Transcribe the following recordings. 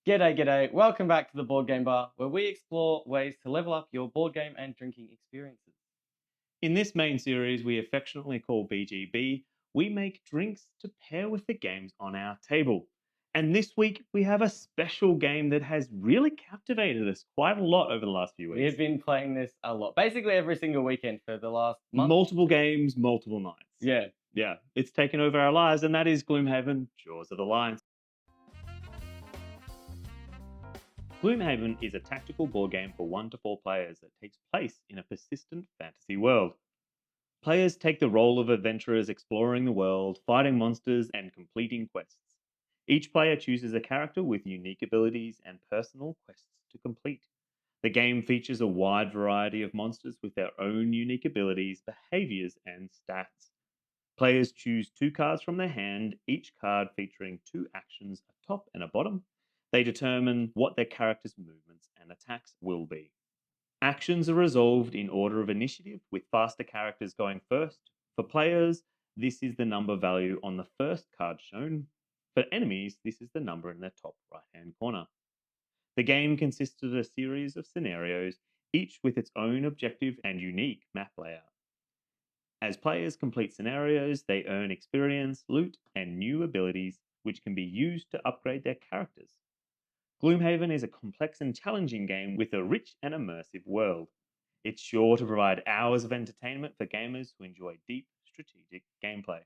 G'day, g'day. Welcome back to the Board Game Bar, where we explore ways to level up your board game and drinking experiences. In this main series we affectionately call BGB, we make drinks to pair with the games on our table. And this week we have a special game that has really captivated us quite a lot over the last few We weeks. have been playing this a lot, basically every single weekend for the last month. Multiple games, multiple nights. Yeah. Yeah, it's taken over our lives, and that is Gloomhaven Jaws of the Lion. Gloomhaven is a tactical board game for 1 to 4 players that takes place in a persistent fantasy world. Players take the role of adventurers exploring the world, fighting monsters, and completing quests. Each player chooses a character with unique abilities and personal quests to complete. The game features a wide variety of monsters with their own unique abilities, behaviors, and stats. Players choose 2 cards from their hand, each card featuring 2 actions, a top and a bottom. They determine what their character's movements and attacks will be. Actions are resolved in order of initiative, with faster characters going first. For players, this is the number value on the first card shown. For enemies, this is the number in the top right hand corner. The game consists of a series of scenarios, each with its own objective and unique map layout. As players complete scenarios, they earn experience, loot, and new abilities which can be used to upgrade their characters. Gloomhaven is a complex and challenging game with a rich and immersive world. It's sure to provide hours of entertainment for gamers who enjoy deep, strategic gameplay.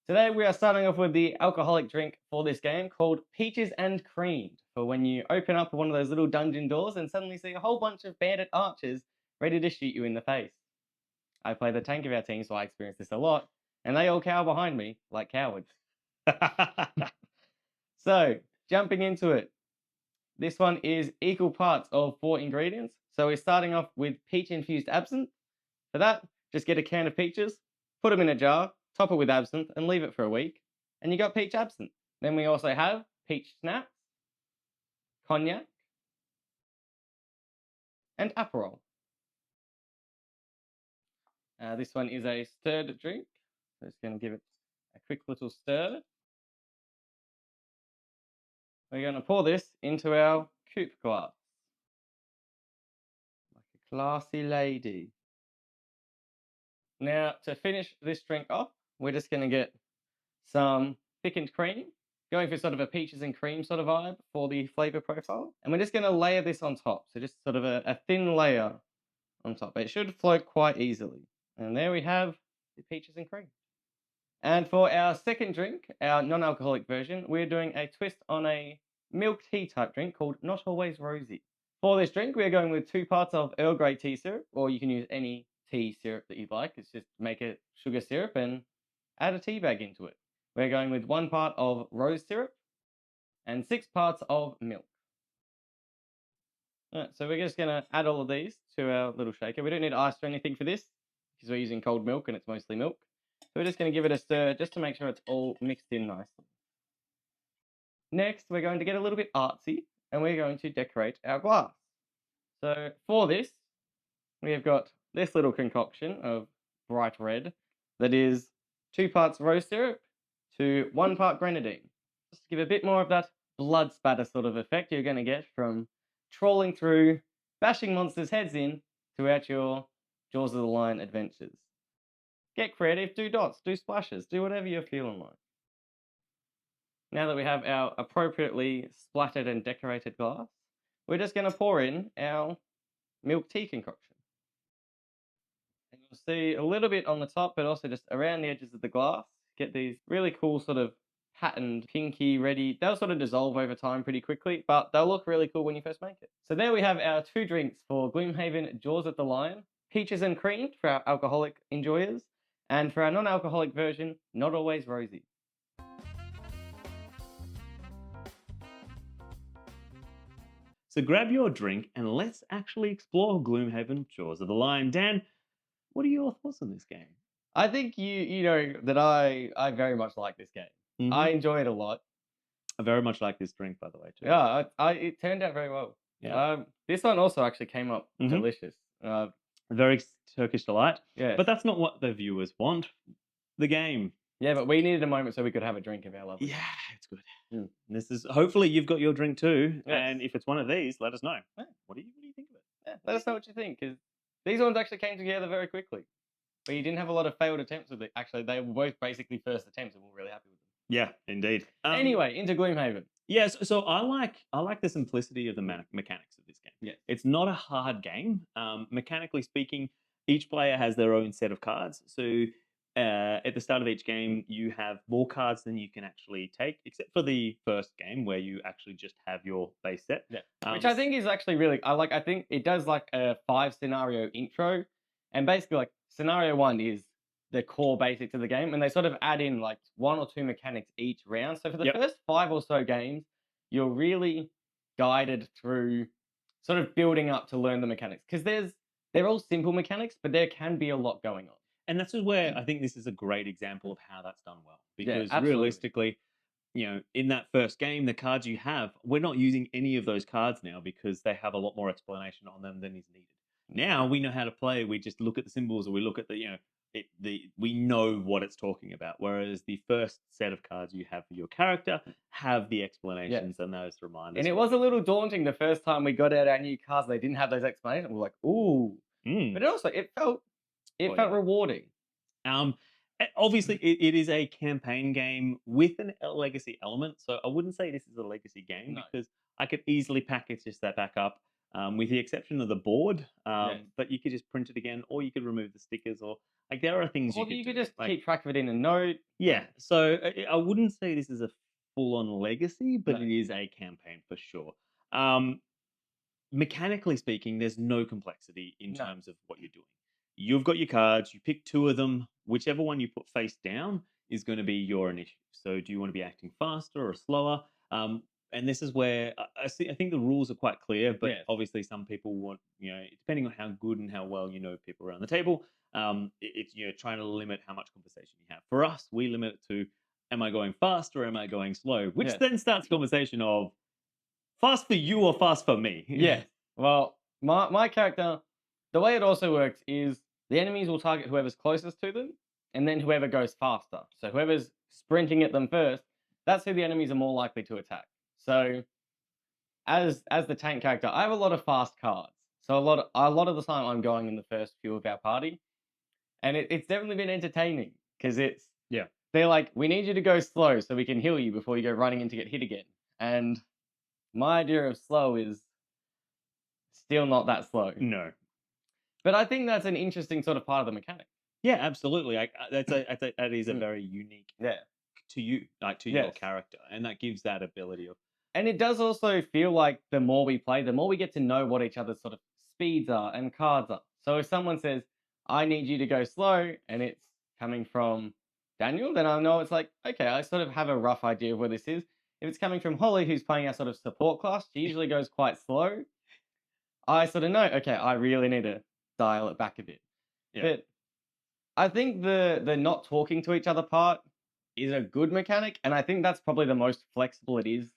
Today we are starting off with the alcoholic drink for this game called Peaches and Cream, for when you open up one of those little dungeon doors and suddenly see a whole bunch of bandit archers ready to shoot you in the face. I play the tank of our team, so I experience this a lot, and they all cower behind me like cowards. So, jumping into it. This one is equal parts of 4 ingredients. So we're starting off with peach-infused absinthe. For that, just get a can of peaches, put them in a jar, top it with absinthe, and leave it for a week, and you got peach absinthe. Then we also have peach schnapps, cognac, and Aperol. This one is a stirred drink. So just going to give it a quick little stir. We're going to pour this into our coupe glass. Like a classy lady. Now, to finish this drink off, we're just going to get some thickened cream, going for sort of a peaches and cream sort of vibe for the flavor profile. And we're just going to layer this on top. So just sort of a thin layer on top. It should float quite easily. And there we have the peaches and cream. And for our second drink, our non-alcoholic version, we're doing a twist on a milk tea type drink called Not Always Rosey. For this drink, we're going with 2 parts of Earl Grey tea syrup, or you can use any tea syrup that you'd like. It's just make it sugar syrup and add a tea bag into it. We're going with 1 part of rose syrup and 6 parts of milk. Alright, so we're just going to add all of these to our little shaker. We don't need ice or anything for this because we're using cold milk and it's mostly milk. So we're just going to give it a stir just to make sure it's all mixed in nicely. Next, we're going to get a little bit artsy and we're going to decorate our glass. So for this, we have got this little concoction of bright red that is 2 parts rose syrup to 1 part grenadine. Just to give a bit more of that blood spatter sort of effect you're going to get from trawling through, bashing monsters' heads in throughout your Jaws of the Lion adventures. Get creative, do dots, do splashes, do whatever you're feeling like. Now that we have our appropriately splattered and decorated glass, we're just going to pour in our milk tea concoction. And you'll see a little bit on the top, but also just around the edges of the glass, get these really cool sort of patterned, pinky, reddy. They'll sort of dissolve over time pretty quickly, but they'll look really cool when you first make it. So there we have our 2 drinks for Gloomhaven Jaws of the Lion. Peaches and cream for our alcoholic enjoyers, and for our non-alcoholic version, Not Always Rosey. So grab your drink and let's actually explore Gloomhaven Jaws of the Lion. Dan, what are your thoughts on this game? I think you know that I very much like this game. Mhm. I enjoy it a lot. I very much like this drink, by the way, too. Yeah, it turned out very well. Yeah. This one also actually came up Mhm. delicious. Very Turkish delight. Yeah. But that's not what the viewers want. The game. Yeah, but we needed a moment so we could have a drink of our lovely. Yeah, it's good. Mm. This is hopefully you've got your drink too, Yes. and if it's one of these, let us know. Yeah. What do you think of it? Yeah, let us know what you think, because these ones actually came together very quickly. But you didn't have a lot of failed attempts with it. Actually, they were both basically first attempts, and we're really happy with them. Yeah, indeed. Anyway, into Gloomhaven. Yes, so I like the simplicity of the mechanics of this game. Yes. It's not a hard game. Mechanically speaking, each player has their own set of cards. So at the start of each game, you have more cards than you can actually take, except for the first game where you actually just have your base set. Yeah. Which I think is actually really I think it does like a 5 scenario intro, and basically like scenario 1 is the core basics of the game, and they sort of add in like 1 or 2 mechanics each round. So for the Yep. first 5 or so games, you're really guided through sort of building up to learn the mechanics, because they're all simple mechanics, but there can be a lot going on. And that's where I think this is a great example of how that's done well. Because absolutely. realistically, in that first game, the cards you have, we're not using any of those cards now because they have a lot more explanation on them than is needed. Now we know how to play. We just look at the symbols, or we look at we know what it's talking about. Whereas the first set of cards you have for your character have the explanations and those reminders. And it was a little daunting the first time we got out our new cards. They didn't have those explanations. We're like, ooh. But it felt rewarding. Obviously, it is a campaign game with a legacy element. So I wouldn't say this is a legacy game because I could easily package that back up, with the exception of the board. But you could just print it again, or you could remove the stickers, or like there are things Or you could you could do. just keep track of it in a note. Yeah. So I wouldn't say this is a full-on legacy, but No. it is a campaign for sure. Mechanically speaking, there's no complexity in terms of what you're doing. You've got your cards, you pick 2 of them, whichever one you put face down is going to be your initiative. So do you want to be acting faster or slower? And this is where I think the rules are quite clear, but obviously some people want, depending on how good and how well you know people around the table, it's trying to limit how much conversation you have. For us, we limit it to, am I going fast or am I going slow? Which then starts a conversation of, fast for you or fast for me? Yeah. Well, my character, the way it also works is the enemies will target whoever's closest to them, and then whoever goes faster. So whoever's sprinting at them first, that's who the enemies are more likely to attack. So as the tank character, I have a lot of fast cards. So a lot of the time I'm going in the first few of our party, and it's definitely been entertaining because they're like, we need you to go slow so we can heal you before you go running in to get hit again. And my idea of slow is still not that slow. No. But I think that's an interesting sort of part of the mechanic. Yeah, absolutely. That is a very unique to you, like to your character, and that gives that ability of. And it does also feel like the more we play, the more we get to know what each other's sort of speeds are and cards are. So if someone says, I need you to go slow, and it's coming from Daniel, then I know it's like, okay, I sort of have a rough idea of where this is. If it's coming from Holly, who's playing our sort of support class, she usually goes quite slow. I sort of know, okay, I really need to dial it back a bit. Yeah. But I think the not talking to each other part is a good mechanic, and I think that's probably the most flexible it is.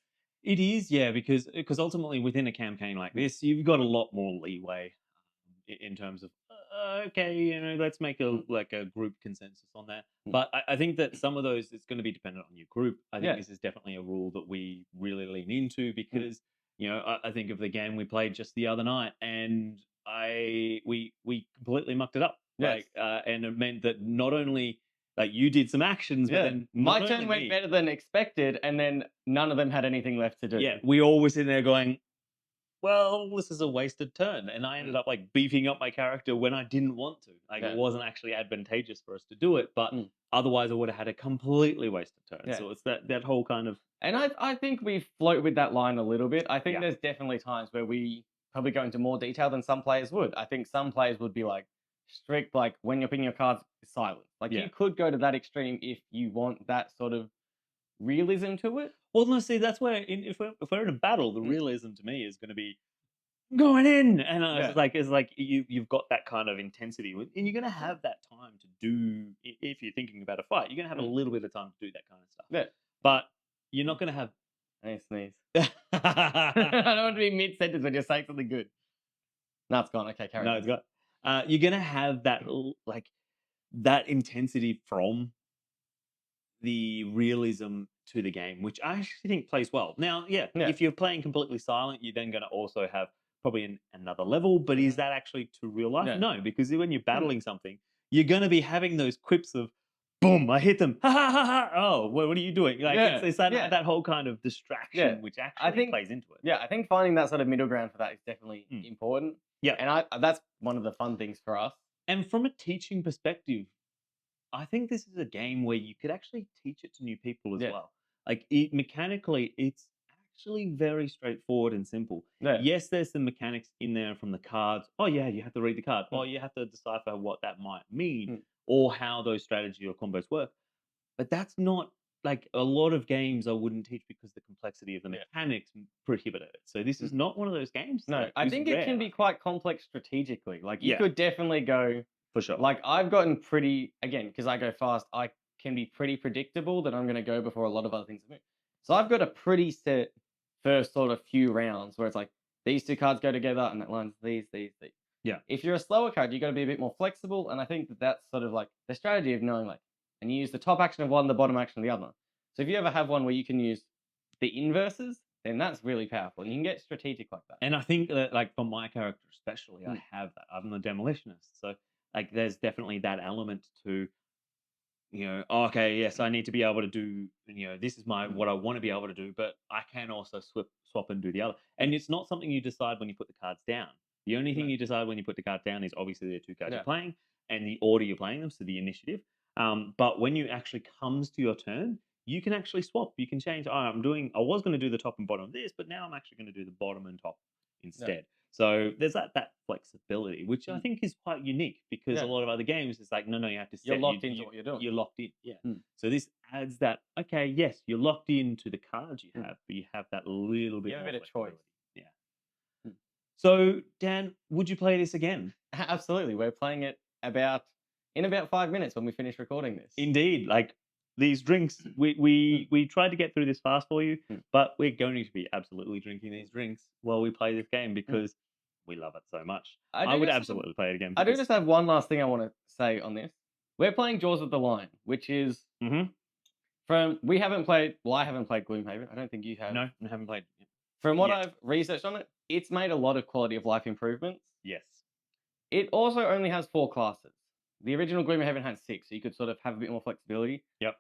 It is, yeah, because ultimately within a campaign like this, you've got a lot more leeway in terms of okay, let's make a group consensus on that. But I think that some of those it's going to be dependent on your group. I think this is definitely a rule that we really lean into because I think of the game we played just the other night, and we completely mucked it up. Yes. And it meant that not only like you did some actions, but then my turn went better than expected, and then none of them had anything left to do. Yeah, we all were sitting there going, well, this is a wasted turn. And I ended up like beefing up my character when I didn't want to. Like it wasn't actually advantageous for us to do it, but otherwise I would have had a completely wasted turn. Yeah. So it's that whole kind of. And I think we float with that line a little bit. I think there's definitely times where we probably go into more detail than some players would. I think some players would be like strict, like when you're picking your cards, silent. Like you could go to that extreme if you want that sort of realism to it. Well, no, see, that's where if we're in a battle, the realism to me is going to be going in, and it's like you've got that kind of intensity, and you're going to have that time to do. If you're thinking about a fight, you're going to have a little bit of time to do that kind of stuff. Yeah, but you're not going to have. I sneeze. I don't want to be mid sentence when you're saying something good. No, it's gone. Okay, carry on. No, it's got. You're going to have that that intensity from the realism to the game, which I actually think plays well. Now, Yeah. if you're playing completely silent, you're then going to also have probably another level. But is that actually to real life? Yeah. No, because when you're battling something, you're going to be having those quips of, boom, I hit them. Ha ha ha ha. Oh, what are you doing? Like it's that whole kind of distraction, which actually plays into it. Yeah, I think finding that sort of middle ground for that is definitely important. Yeah. And that's one of the fun things for us. And from a teaching perspective, I think this is a game where you could actually teach it to new people as well. Like mechanically, it's actually very straightforward and simple. Yeah. Yes, there's some mechanics in there from the cards. Oh yeah, you have to read the card. Oh, you have to decipher what that might mean or how those strategy or combos work. But that's not like a lot of games I wouldn't teach because the complexity of the mechanics prohibited it. So this is not one of those games. No, I think it can be quite complex strategically. Like you could definitely go for sure. Like I've gotten pretty because I go fast. I can be pretty predictable that I'm going to go before a lot of other things move. So I've got a pretty set first sort of few rounds where it's like these two cards go together and that lines these. Yeah. If you're a slower card, you got to be a bit more flexible, and I think that's sort of like the strategy of knowing like, and you use the top action of one, the bottom action of the other. So if you ever have one where you can use the inverses, then that's really powerful, and you can get strategic like that. And I think that like for my character especially, I have that. I'm the demolitionist, so like there's definitely that element to, okay, yes, I need to be able to do, this is what I want to be able to do, but I can also swap and do the other. And it's not something you decide when you put the cards down. The only thing you decide when you put the card down is obviously the two cards you're playing and the order you're playing them, so the initiative. But when you actually comes to your turn, you can actually swap. You can change. I was going to do the top and bottom of this, but now I'm actually going to do the bottom and top instead. So there's that flexibility, which I think is quite unique because a lot of other games, it's like, no, you have to set. You're locked into what you're doing. You're locked in, So this adds that, okay, yes, you're locked into the cards you have, but you have that little bit You have more a bit of choice. Yeah. So, Dan, would you play this again? Absolutely. We're playing it in about 5 minutes when we finish recording this. Indeed. Like these drinks, we tried to get through this fast for you, but we're going to be absolutely drinking these drinks while we play this game because we love it so much. I would absolutely play it again. I do just have one last thing I want to say on this. We're playing Jaws of the Lion, which is we haven't played. Well, I haven't played Gloomhaven. I don't think you have. No, I haven't played. From what I've researched on it, it's made a lot of quality of life improvements. Yes. It also only has 4 classes. The original Gloomhaven had 6, so you could sort of have a bit more flexibility. Yep.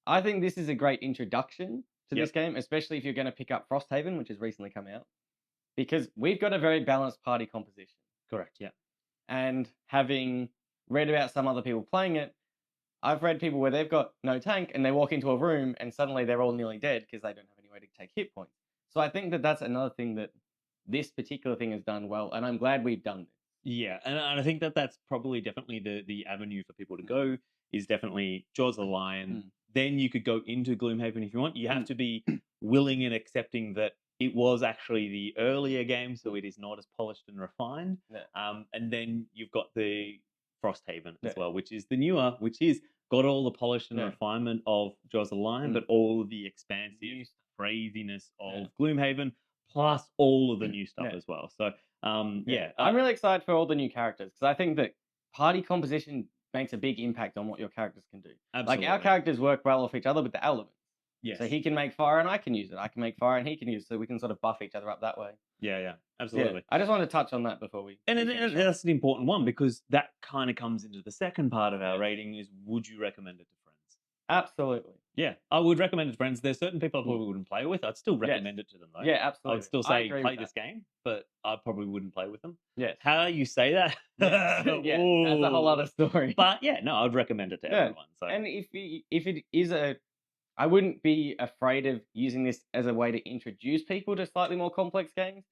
I think this is a great introduction to this game, especially if you're going to pick up Frosthaven, which has recently come out, because we've got a very balanced party composition. Correct, yeah. And having read about some other people playing it, I've read people where they've got no tank and they walk into a room and suddenly they're all nearly dead because they don't have any way to take hit points. So I think that's another thing that this particular thing has done well, and I'm glad we've done this. Yeah, and I think that's probably definitely the avenue for people to go is definitely Jaws of the Lion. Then you could go into Gloomhaven if you want. You have to be willing and accepting that it was actually the earlier game, so it is not as polished and refined. And then you've got the Frosthaven as well, which is the newer, which is got all the polish and refinement of Jaws of the Lion, but all of the expansive craziness of Gloomhaven, plus all of the new stuff as well. So I'm really excited for all the new characters because I think that party composition makes a big impact on what your characters can do. Absolutely. Like our characters work well off each other with the elements. Yes. So he can make fire and I can use it. I can make fire and he can use it. So we can sort of buff each other up that way. Yeah, absolutely. I just want to touch on that before we... And that's an important one because that kind of comes into the second part of our rating is would you recommend it to friends? Absolutely. Yeah, I would recommend it to friends. There's certain people I probably wouldn't play with. I'd still recommend it to them though. Yeah, absolutely. I would still say play this game, but I probably wouldn't play with them. Yes. How you say that? That's a whole other story. But yeah, no, I'd recommend it to everyone. So. And if it is I wouldn't be afraid of using this as a way to introduce people to slightly more complex games.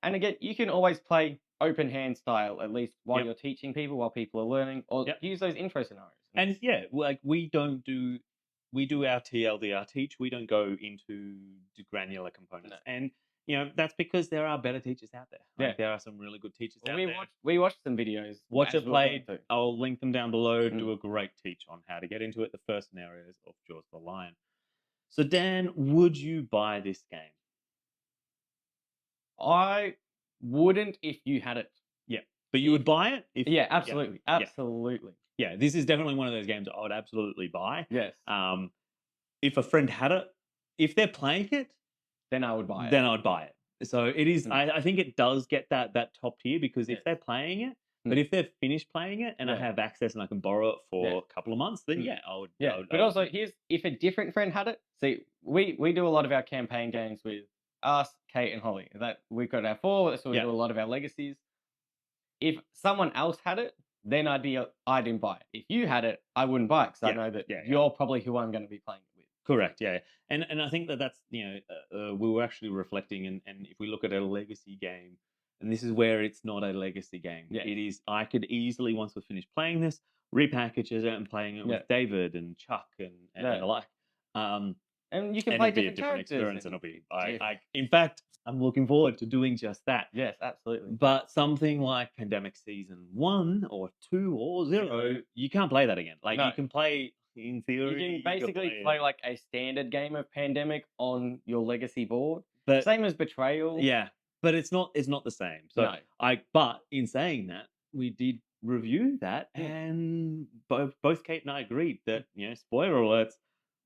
And again, you can always play open hand style, at least while you're teaching people, while people are learning, or use those intro scenarios. And like we do our TLDR Teach. We don't go into the granular components. And, that's because there are better teachers out there. Like, there are some really good teachers out there. We watched some videos. Watch it played. I'll link them down below. Do a great teach on how to get into it. The first scenarios of Jaws of the Lion. So, Dan, would you buy this game? I wouldn't if you had it. Yeah. But you would buy it? Absolutely. Absolutely. Yeah, this is definitely one of those games I would absolutely buy. Yes. if a friend had it, if they're playing it, then I would buy it. then I'd buy it. So it is. Mm. I think it does get that top tier because if Yes. they're playing it, Mm. but if they're finished playing it and I Yeah. have access and I can borrow it for Yeah. a couple of months, then Mm. yeah, I would. Yeah, I would, but also here's if a different friend had it. See, we do a lot of our campaign games with us, Kate, and Holly. That we've got our 4, so we Yeah. do a lot of our legacies. If someone else had it, then I didn't buy it. If you had it, I wouldn't buy it because I Yeah, know that yeah, yeah. you're probably who I'm going to be playing it with. Correct. Yeah, and I think that's we were actually reflecting, and if we look at a legacy game, and this is where it's not a legacy game. Yes. It is. I could easily, once we're finished playing this, repackage it and playing it Yeah. with David and Chuck and Yeah. the like. And you can And play it'll be a different different characters. experience, and and it'll be. different. In fact, I'm looking forward to doing just that. Yes, absolutely. But something like Pandemic Season 1 or 2 or 0, you can't play that again. Like No. you can play in theory. You can basically play play like a standard game of Pandemic on your legacy board. But Same as Betrayal. yeah, but it's not the same. So No. but in saying that, we did review that, and both Kate and I agreed that spoiler alerts,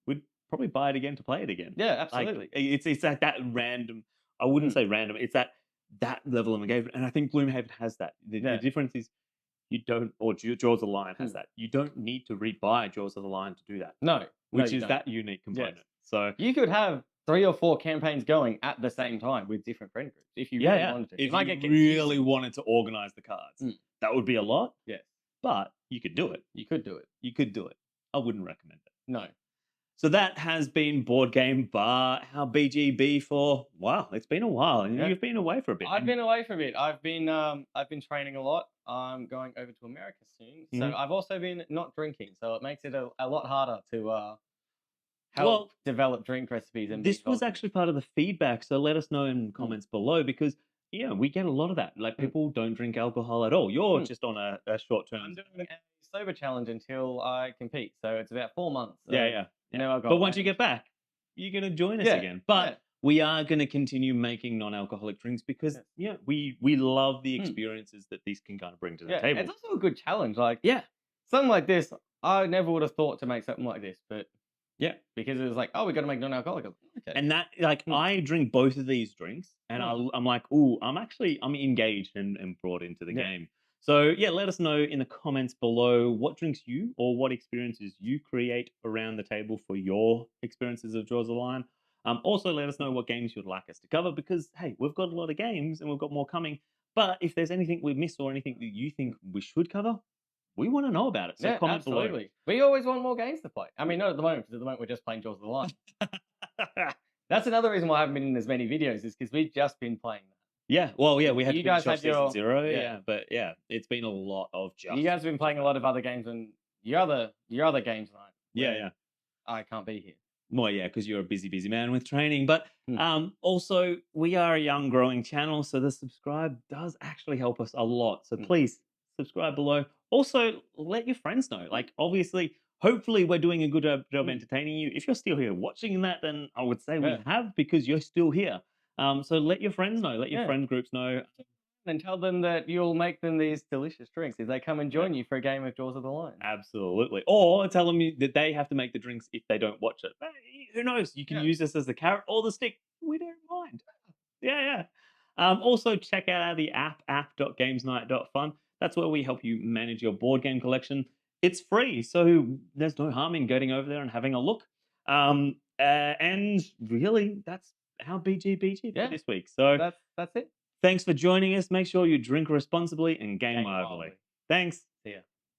we'd probably buy it again to play it again. Yeah, Like, absolutely. it's at that random. I wouldn't say random. It's at that level of engagement, and I think Gloomhaven has that. The difference is you don't, or Jaws of the Lion has that. You don't need to rebuy Jaws of the Lion to do that. No, which you is don't. that unique component. So you could have 3 or 4 campaigns going at the same time with different friend groups if you really wanted to. If might you get really wanted to organize the cards, that would be a lot. Yes. But you could do it. You could do it. You could do it. I wouldn't recommend it. No. So that has been Board Game Bar, our BGB for, wow, it's been a while. And you've been away for a bit. I've been away for a bit. I've been training a lot. I'm going over to America soon. So I've also been not drinking. So it makes it a lot harder to help develop drink recipes. And this was actually part of the feedback. So let us know in comments below because, we get a lot of that. Like people don't drink alcohol at all. You're just on a short term. I'm doing a sober challenge until I compete. So it's about 4 months. Yeah. No, but once you get back, you're going to join us again. But we are going to continue making non-alcoholic drinks because we love the experiences that these can kind of bring to the table. It's also a good challenge. Like something like this, I never would have thought to make something like this, but because it was like, we got to make non-alcoholic. Okay. And that, like, I drink both of these drinks, and I'm like, I'm engaged and brought into the game. So let us know in the comments below what drinks you or what experiences you create around the table for your experiences of Jaws of the Lion. Also, let us know what games you'd like us to cover because, hey, we've got a lot of games and we've got more coming. But if there's anything we've missed or anything that you think we should cover, we want to know about it. So comment below. We always want more games to play. I mean, not at the moment, because at the moment we're just playing Jaws of the Lion. That's another reason why I haven't been in as many videos is because we've just been playing that. Yeah, well, we had to finish off season 0. Yeah, but it's been a lot of just. You guys have been playing a lot of other games and your other games night. Yeah. I can't be here. Well, because you're a busy man with training. But also, we are a young, growing channel, so the subscribe does actually help us a lot. So please subscribe below. Also, let your friends know. Like, obviously, hopefully, we're doing a good job entertaining you. If you're still here watching that, then I would say we have because you're still here. So let your friends know. Let your friend groups know. And tell them that you'll make them these delicious drinks if they come and join you for a game of Jaws of the Lion. Absolutely. Or tell them that they have to make the drinks if they don't watch it. Hey, who knows? You can use this as the carrot or the stick. We don't mind. Yeah. Also, check out the app.gamesnight.fun. That's where we help you manage your board game collection. It's free, so there's no harm in getting over there and having a look. And really, that's our BGBG for this week. So that's it. Thanks for joining us. Make sure you drink responsibly and game lively. Thanks. See ya.